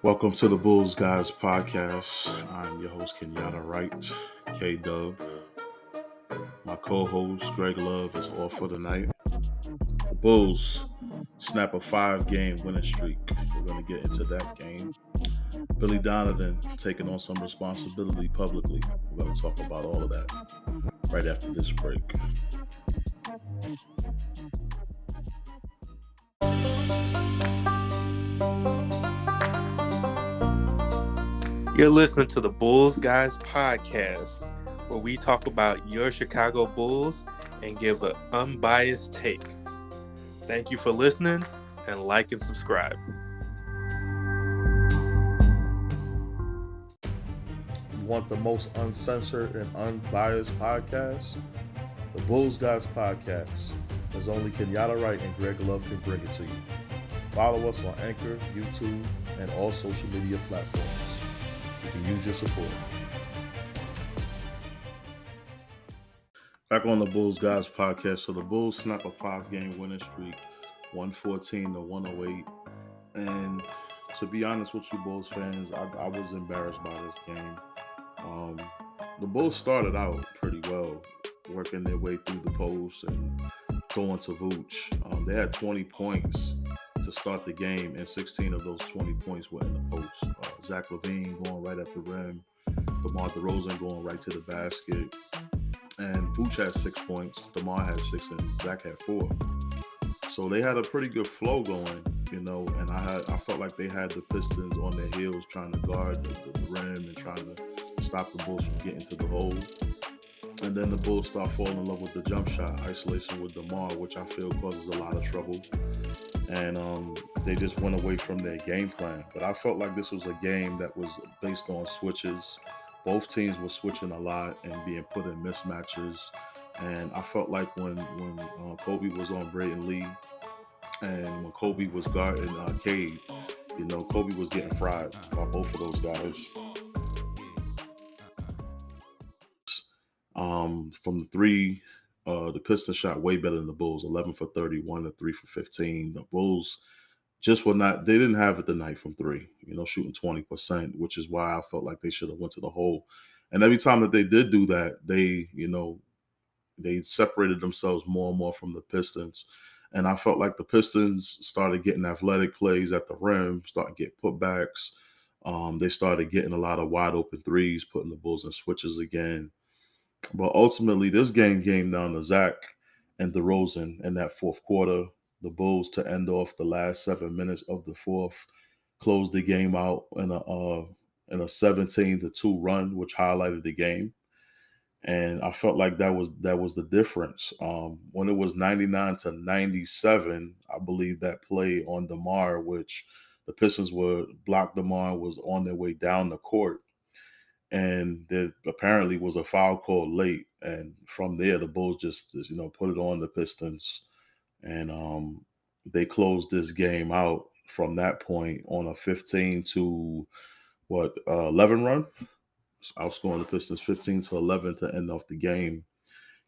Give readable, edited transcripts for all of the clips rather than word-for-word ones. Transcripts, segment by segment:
Welcome to the Bulls Guys podcast. I'm your host, Kenyatta Wright, K-Dub. My co-host, Greg Love, is off for the night. The Bulls snap a 5-game winning streak. We're going to get into that game. Billy Donovan taking on some responsibility publicly. We're going to talk about all of that right after this break. You're listening to the Bulls Guys podcast, where we talk about your Chicago Bulls and give an unbiased take. Thank you for listening, and like and subscribe. You want the most uncensored and unbiased podcast? The Bulls Guys podcast. There's only Kenyatta Wright and Greg Love can bring it to you. Follow us on Anchor, YouTube, and all social media platforms. You can use your support. Back on the Bulls Guys podcast. So the Bulls snap a 5-game winning streak, 114 to 108. And to be honest with you Bulls fans, I was embarrassed by this game. The Bulls started out pretty well, working their way through the post and going to Vooch. They had 20 points to start the game, and 16 of those 20 points were in the post. Zach LaVine going right at the rim, DeMar DeRozan going right to the basket, and Vooch had 6 points, DeMar had 6, and Zach had 4. So they had a pretty good flow going, and I felt like they had the Pistons on their heels trying to guard the rim and trying to stop the Bulls from getting to the hole. And then the Bulls start falling in love with the jump shot, isolation with DeMar, which I feel causes a lot of trouble. And they just went away from their game plan. But I felt like this was a game that was based on switches. Both teams were switching a lot and being put in mismatches. And I felt like when Kobe was on Brayton Lee and when Kobe was guarding Cade, Kobe was getting fried by both of those guys. From the three, the Pistons shot way better than the Bulls, 11 for 31 and 3 for 15. The Bulls just were not, they didn't have it the night from three, shooting 20%, which is why I felt like they should have went to the hole. And every time that they did do that, they separated themselves more and more from the Pistons. And I felt like the Pistons started getting athletic plays at the rim, starting to get putbacks. They started getting a lot of wide open threes, putting the Bulls in switches again. But ultimately, this game came down to Zach and DeRozan in that fourth quarter. The Bulls, to end off the last 7 minutes of the fourth, closed the game out in a 17-2 run, which highlighted the game. And I felt like that was the difference. When it was 99-97, I believe that play on DeMar, which the Pistons blocked DeMar, was on their way down the court. And there apparently was a foul called late. And from there, the Bulls just put it on the Pistons. And they closed this game out from that point on a 15-11 run. Outscoring the Pistons 15-11 to end off the game.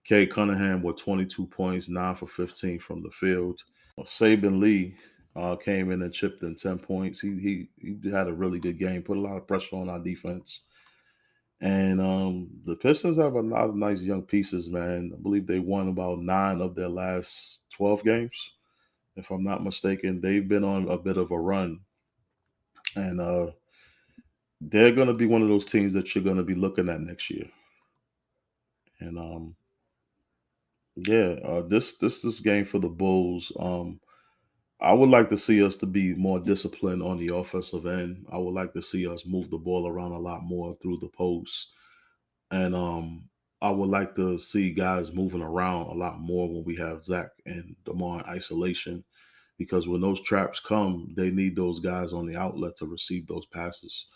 Cade Cunningham with 22 points, 9 for 15 from the field. Saben Lee came in and chipped in 10 points. He had a really good game, put a lot of pressure on our defense. And the Pistons have a lot of nice young pieces, man. I believe they won about 9 of their last 12 games. If I'm not mistaken, they've been on a bit of a run. And they're going to be one of those teams that you're going to be looking at next year. And this game for the Bulls, I would like to see us to be more disciplined on the offensive end. I would like to see us move the ball around a lot more through the post. And I would like to see guys moving around a lot more when we have Zach and DeMar in isolation, because when those traps come, they need those guys on the outlet to receive those passes.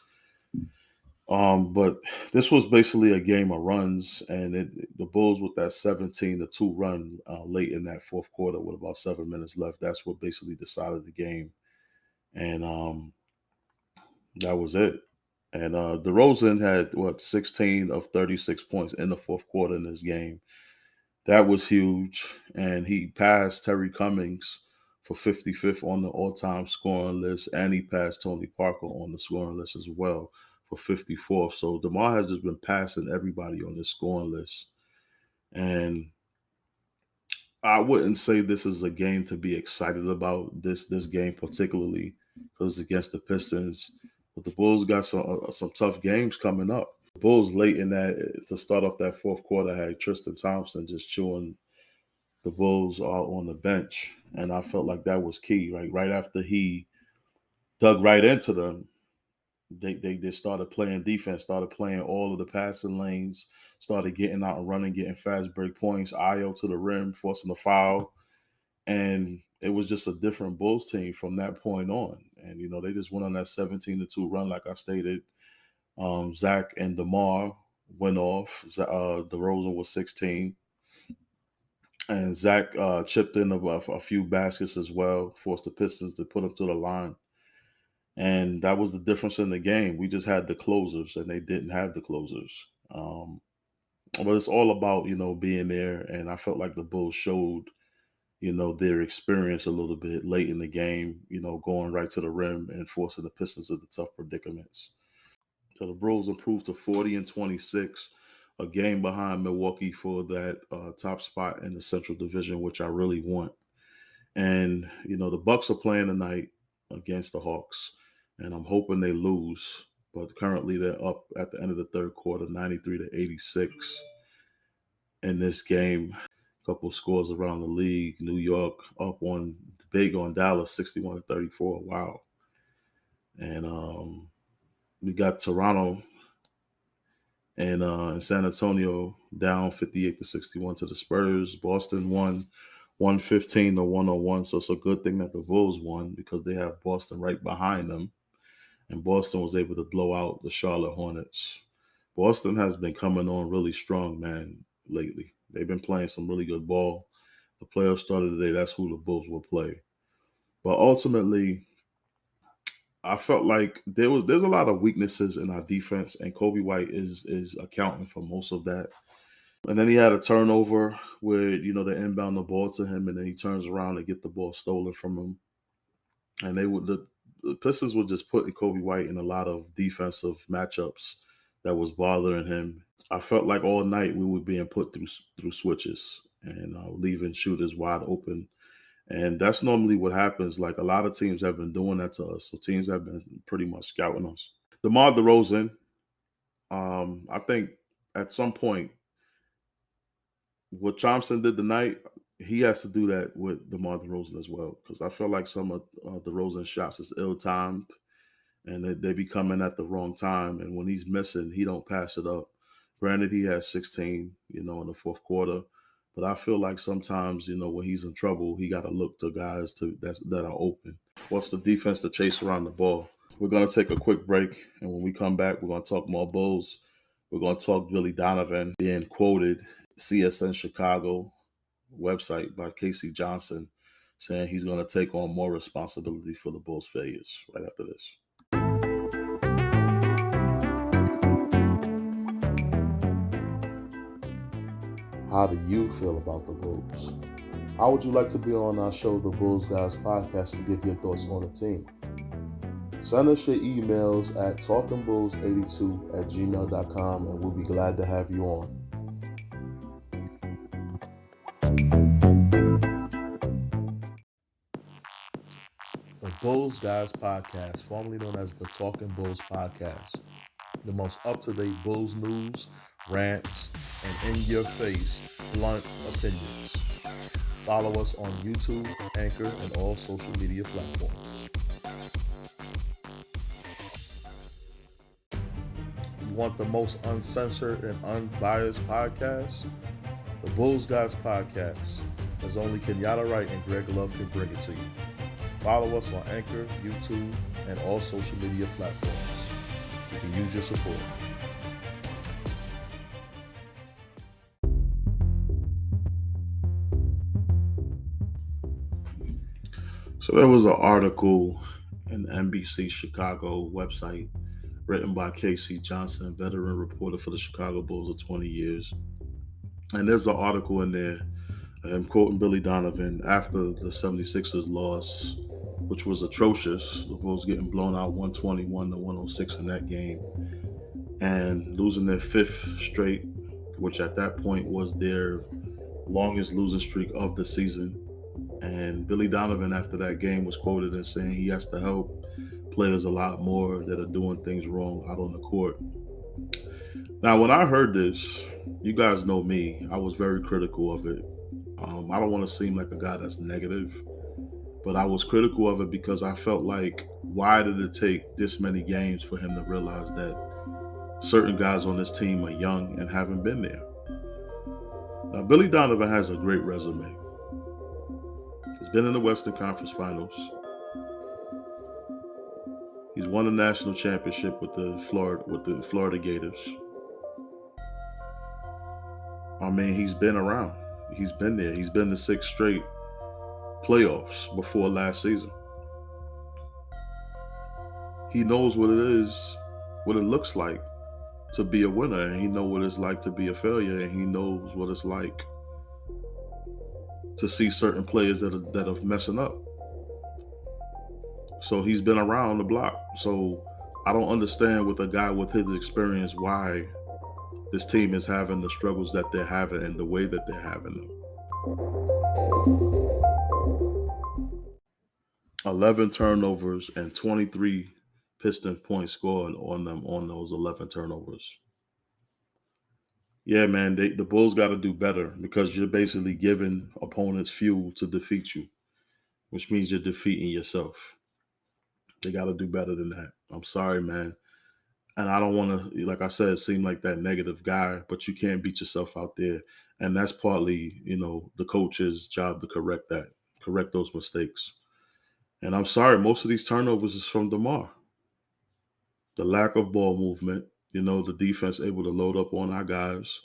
But this was basically a game of runs, and the Bulls with that 17-2 run late in that fourth quarter with about 7 minutes left, that's what basically decided the game. And that was it. And DeRozan had 16 of 36 points in the fourth quarter in this game. That was huge. And he passed Terry Cummings for 55th on the all-time scoring list, and he passed Tony Parker on the scoring list as well for 54th. So DeMar has just been passing everybody on this scoring list. And I wouldn't say this is a game to be excited about, this game particularly, because it's against the Pistons. But the Bulls got some tough games coming up. The Bulls late in that, to start off that fourth quarter, had Tristan Thompson just chewing the Bulls are on the bench, and I felt like that was key. Right after he dug right into them, they just started playing defense, started playing all of the passing lanes, started getting out and running, getting fast break points, IO to the rim, forcing a foul, and it was just a different Bulls team from that point on. And they just went on that 17-2 run, like I stated. Zach and DeMar went off. DeRozan was 16. And Zach chipped in a few baskets as well, forced the Pistons to put them to the line. And that was the difference in the game. We just had the closers, and they didn't have the closers. But it's all about, being there. And I felt like the Bulls showed, their experience a little bit late in the game, going right to the rim and forcing the Pistons into tough predicaments. So the Bulls improved to 40-26, a game behind Milwaukee for that top spot in the Central Division, which I really want. And the Bucks are playing tonight against the Hawks, and I'm hoping they lose. But currently they're up at the end of the third quarter, 93-86 in this game. A couple scores around the league. New York up big on Dallas, 61-34. Wow. And we got Toronto and San Antonio down 58-61 to the Spurs. Boston won 115-101. So it's a good thing that the Bulls won, because they have Boston right behind them. And Boston was able to blow out the Charlotte Hornets. Boston has been coming on really strong, man, lately. They've been playing some really good ball. The playoffs started today. That's who the Bulls will play. But ultimately, I felt like there's a lot of weaknesses in our defense, and Kobe White is accounting for most of that. And then he had a turnover where, they inbound the ball to him, and then he turns around and get the ball stolen from him. And the Pistons were just putting Kobe White in a lot of defensive matchups that was bothering him. I felt like all night we were being put through switches and leaving shooters wide open. And that's normally what happens. Like, a lot of teams have been doing that to us. So teams have been pretty much scouting us. DeMar DeRozan, I think at some point, what Thompson did tonight, he has to do that with DeMar DeRozan as well. Because I feel like some of DeRozan's shots is ill-timed, and they be coming at the wrong time. And when he's missing, he don't pass it up. Granted, he has 16, in the fourth quarter. But I feel like sometimes, when he's in trouble, he got to look to guys that are open. What's the defense to chase around the ball? We're going to take a quick break. And when we come back, we're going to talk more Bulls. We're going to talk Billy Donovan being quoted, CSN Chicago website by Casey Johnson, saying he's going to take on more responsibility for the Bulls' failures right after this. How do you feel about the Bulls? How would you like to be on our show, the Bulls Guys Podcast, and give your thoughts on the team? Send us your emails at talkingbulls82@gmail.com, and we'll be glad to have you on. The Bulls Guys Podcast, formerly known as the Talking Bulls Podcast. The most up-to-date Bulls news, rants, and in-your-face, blunt opinions. Follow us on YouTube, Anchor, and all social media platforms. You want the most uncensored and unbiased podcast? The Bulls Guys Podcast, as only Kenyatta Wright and Greg Love can bring it to you. Follow us on Anchor, YouTube, and all social media platforms. We can use your support. So there was an article in the NBC Chicago website written by Casey Johnson, veteran reporter for the Chicago Bulls of 20 years. And there's an article in there I'm quoting Billy Donovan after the 76ers loss, which was atrocious. The Bulls getting blown out 121 to 106 in that game and losing their fifth straight, which at that point was their longest losing streak of the season. And Billy Donovan, after that game, was quoted as saying he has to help players a lot more that are doing things wrong out on the court. Now, when I heard this, you guys know me, I was very critical of it. I don't want to seem like a guy that's negative, but I was critical of it because I felt like, why did it take this many games for him to realize that certain guys on this team are young and haven't been there? Now, Billy Donovan has a great resume. He's been in the Western Conference Finals. He's won a national championship with the Florida Gators. I mean, he's been around. He's been there. He's been to 6 straight playoffs before last season. He knows what it is, what it looks like to be a winner, and he knows what it's like to be a failure, and he knows what it's like to see certain players that are messing up. So he's been around the block. So I don't understand with a guy with his experience why this team is having the struggles that they're having and the way that they're having them. 11 turnovers and 23 Piston points scored on them on those 11 turnovers. Yeah, man, the Bulls got to do better because you're basically giving opponents fuel to defeat you, which means you're defeating yourself. They got to do better than that. I'm sorry, man. And I don't want to, like I said, seem like that negative guy, but you can't beat yourself out there. And that's partly, the coach's job to correct those mistakes. And I'm sorry, most of these turnovers is from DeMar. The lack of ball movement, the defense able to load up on our guys.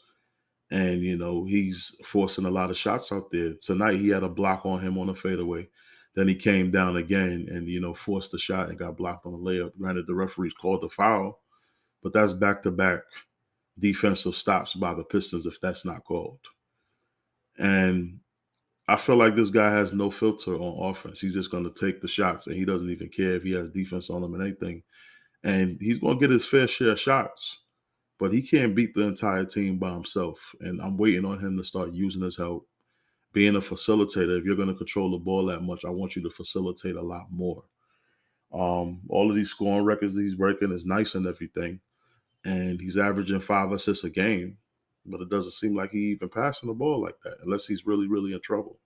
And, he's forcing a lot of shots out there. Tonight, he had a block on him on a fadeaway. Then he came down again and, forced the shot and got blocked on the layup. Granted, the referees called the foul, but that's back-to-back defensive stops by the Pistons if that's not called. And I feel like this guy has no filter on offense. He's just going to take the shots, and he doesn't even care if he has defense on him and anything. And he's going to get his fair share of shots, but he can't beat the entire team by himself. And I'm waiting on him to start using his help, being a facilitator. If you're going to control the ball that much, I want you to facilitate a lot more. All of these scoring records that he's breaking is nice and everything. And he's averaging 5 assists a game, but it doesn't seem like he even passing the ball like that unless he's really, really in trouble.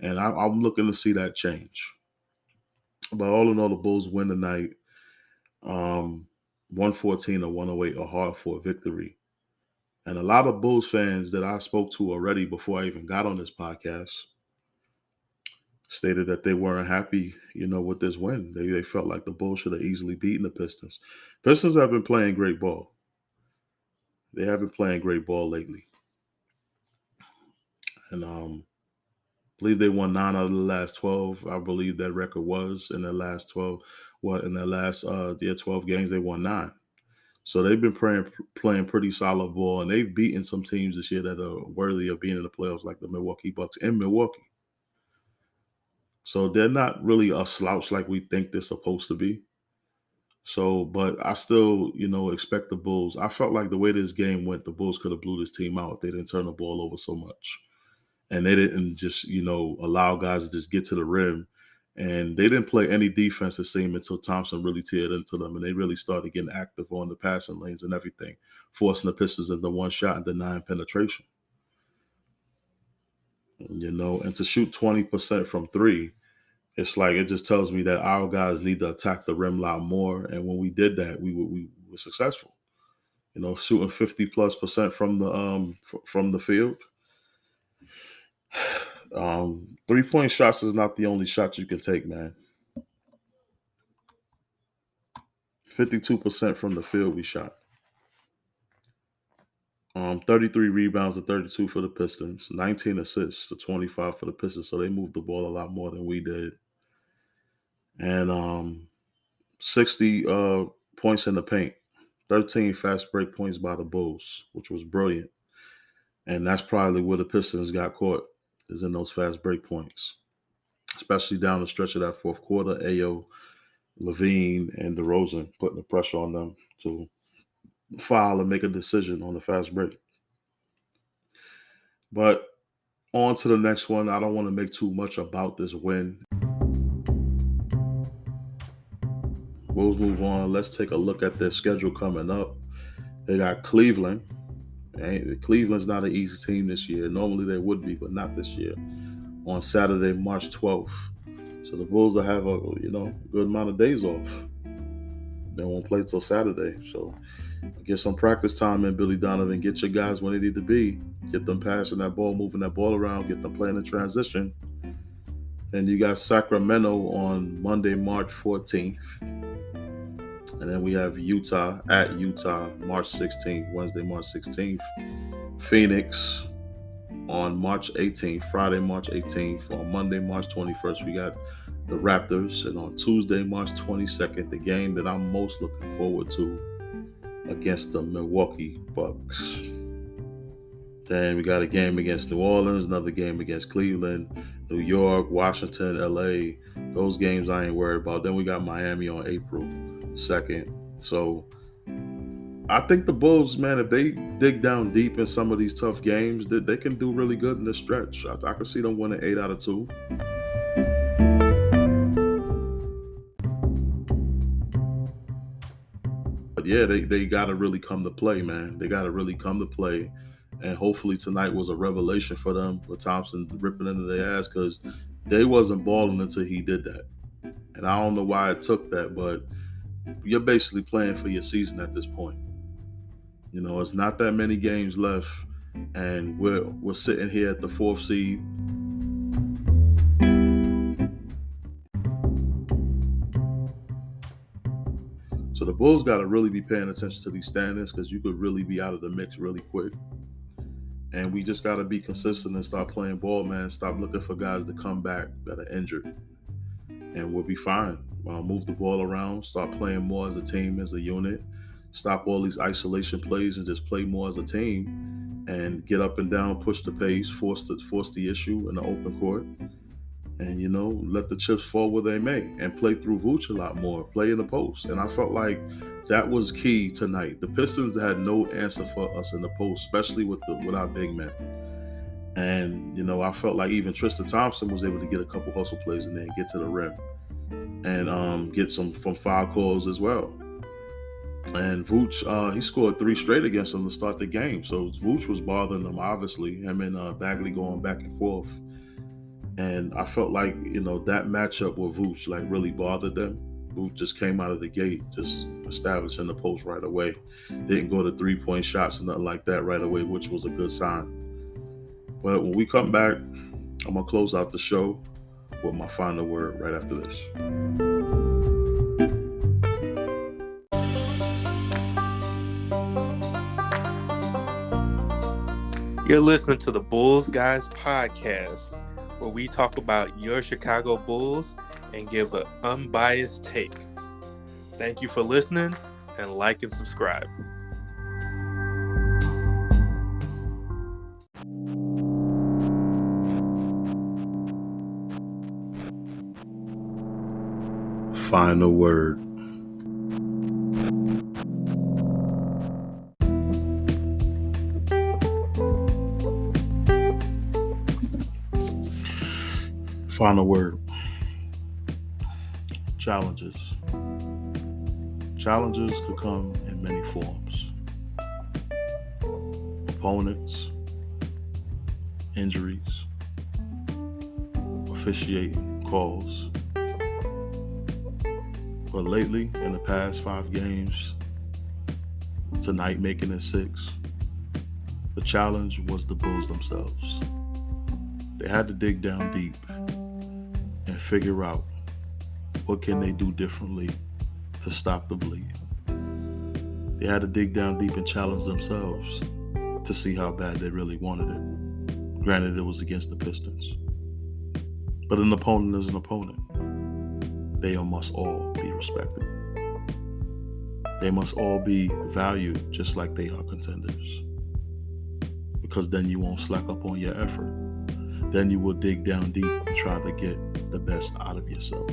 And I'm looking to see that change. But all in all, the Bulls win tonight. 114 or 108 are hard for a victory. And a lot of Bulls fans that I spoke to already before I even got on this podcast stated that they weren't happy, with this win. They felt like the Bulls should have easily beaten the Pistons. Pistons have been playing great ball. They have been playing great ball lately. And I believe they won 9 out of the last 12. I believe that record was in their last 12. In their last 12 games, they won 9. So they've been playing pretty solid ball, and they've beaten some teams this year that are worthy of being in the playoffs, like the Milwaukee Bucks in Milwaukee. So they're not really a slouch like we think they're supposed to be. So, but I still, expect the Bulls. I felt like the way this game went, the Bulls could have blew this team out if they didn't turn the ball over so much. And they didn't just, allow guys to just get to the rim. And they didn't play any defense, it seemed, until Thompson really teared into them. And they really started getting active on the passing lanes and everything, forcing the Pistons into one shot and denying penetration. And to shoot 20% from 3, it's like it just tells me that our guys need to attack the rim a lot more. And when we did that, we were successful. Shooting 50+% from the field. 3-point shots is not the only shot you can take, man. 52% from the field we shot. 33 rebounds to 32 for the Pistons. 19 assists to 25 for the Pistons. So they moved the ball a lot more than we did. And 60 points in the paint. 13 fast break points by the Bulls, which was brilliant. And that's probably where the Pistons got caught. is in those fast break points, especially down the stretch of that fourth quarter. Ayo, Levine, and DeRozan putting the pressure on them to foul and make a decision on the fast break. But on to the next one. I don't want to make too much about this win. We'll move on. Let's take a look at their schedule coming up. They got Cleveland. Cleveland's not an easy team this year. Normally they would be, but not this year. On Saturday, March 12th. So the Bulls will have a good amount of days off. They won't play till Saturday. So get some practice time in, Billy Donovan. Get your guys when they need to be. Get them passing that ball, moving that ball around. Get them playing in transition. And you got Sacramento on Monday, March 14th. And then we have Utah at Utah, March 16th, Wednesday, March 16th. Phoenix on March 18th, Friday, March 18th. On Monday, March 21st, we got the Raptors. And on Tuesday, March 22nd, the game that I'm most looking forward to against the Milwaukee Bucks. Then we got a game against New Orleans, another game against Cleveland, New York, Washington, LA. Those games I ain't worried about. Then we got Miami on April 2nd. So I think the Bulls, man, if they dig down deep in some of these tough games, they can do really good in this stretch. I can see them winning 8 out of 2. But yeah, they got to really come to play, man. They got to really come to play. And hopefully tonight was a revelation for them with Thompson ripping into their ass, because they wasn't balling until he did that. And I don't know why it took that, but you're basically playing for your season at this point. It's not that many games left, and we're sitting here at the 4th seed. So the Bulls got to really be paying attention to these standings, because you could really be out of the mix really quick. And we just got to be consistent and start playing ball, man. Stop looking for guys to come back that are injured. And we'll be fine. Move the ball around. Start playing more as a team, as a unit. Stop all these isolation plays and just play more as a team. And get up and down, push the pace, force the issue in the open court. And, let the chips fall where they may. And play through Vooch a lot more. Play in the post. And I felt like that was key tonight. The Pistons had no answer for us in the post, especially with our big men. And, I felt like even Tristan Thompson was able to get a couple hustle plays in there and get to the rim. And get some from foul calls as well. And Vooch, he scored 3 straight against them to start the game. So Vooch was bothering them, obviously. Him and Bagley going back and forth. And I felt like, that matchup with Vooch really bothered them. Vooch just came out of the gate, just establishing the post right away. Didn't go to 3-point shots or nothing like that right away, which was a good sign. But when we come back, I'm going to close out the show with my final word right after this. You're listening to the Bulls Guys podcast, where we talk about your Chicago Bulls and give an unbiased take. Thank you for listening, and like and subscribe. Final word. Final word. Challenges. Challenges could come in many forms. Opponents, injuries, officiating calls. But lately, in the past 5 games, tonight making it 6, the challenge was the Bulls themselves. They had to dig down deep and figure out what can they do differently to stop the bleeding. They had to dig down deep and challenge themselves to see how bad they really wanted it. Granted, it was against the Pistons. But an opponent is an opponent. They must all be respected. They must all be valued just like they are contenders. Because then you won't slack up on your effort. then you will dig down deep and try to get the best out of yourself.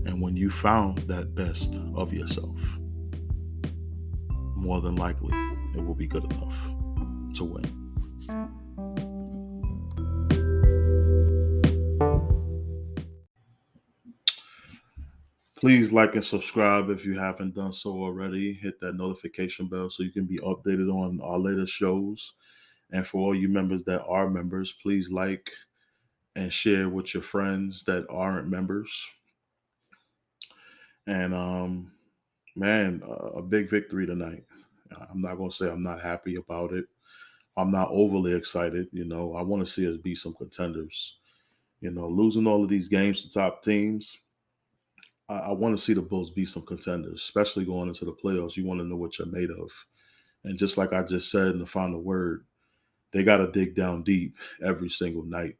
And when you found that best of yourself, more than likely, it will be good enough to win. Please like and subscribe if you haven't done so already. Hit that notification bell so you can be updated on our latest shows. And for all you members that are members, please like and share with your friends that aren't members. And man, a big victory tonight. I'm not gonna say I'm not happy about it. I'm not overly excited. I want to see us be some contenders. Losing all of these games to top teams, I want to see the Bulls be some contenders, especially going into the playoffs. You want to know what you're made of. And just like I just said in the final word, they got to dig down deep every single night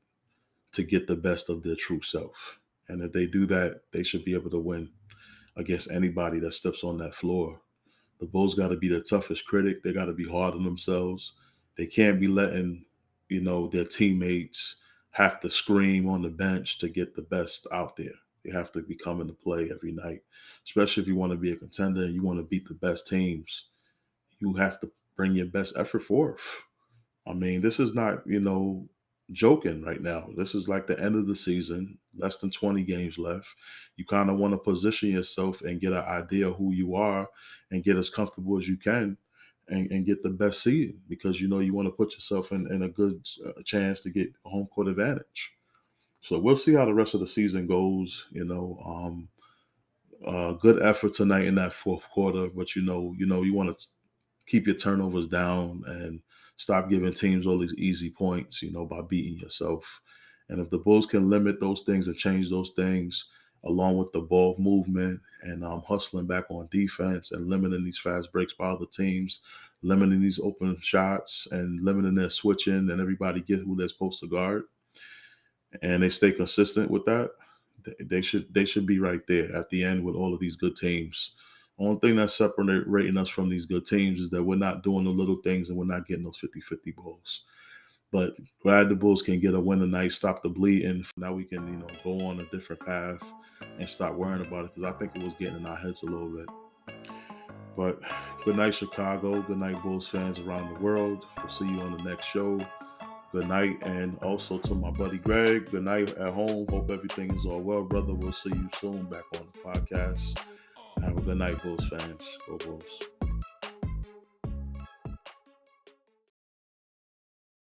to get the best of their true self. And if they do that, they should be able to win against anybody that steps on that floor. The Bulls got to be the toughest critic. They got to be hard on themselves. They can't be letting, their teammates have to scream on the bench to get the best out there. You have to be coming to play every night, especially if you want to be a contender and you want to beat the best teams. You have to bring your best effort forth. I mean, this is not, joking right now. This is like the end of the season, less than 20 games left. You kind of want to position yourself and get an idea of who you are and get as comfortable as you can and get the best seed because, you want to put yourself in a good chance to get home court advantage. So we'll see how the rest of the season goes. Good effort tonight in that fourth quarter, but you want to keep your turnovers down and stop giving teams all these easy points, by beating yourself. And if the Bulls can limit those things and change those things, along with the ball movement and hustling back on defense and limiting these fast breaks by other teams, limiting these open shots and limiting their switching and everybody get who they're supposed to guard, and they stay consistent with that, they should be right there at the end with all of these good teams. Only thing that's separating us from these good teams is that we're not doing the little things and we're not getting those 50-50 balls. But glad the Bulls can get a win tonight, stop the bleeding. Now we can, go on a different path and stop worrying about it because I think it was getting in our heads a little bit. But good night, Chicago. Good night, Bulls fans around the world. We'll see you on the next show. Good night. And also to my buddy Greg, good night at home. Hope everything is all well, brother. We'll see you soon back on the podcast. Have a good night, Bulls fans. Go Bulls.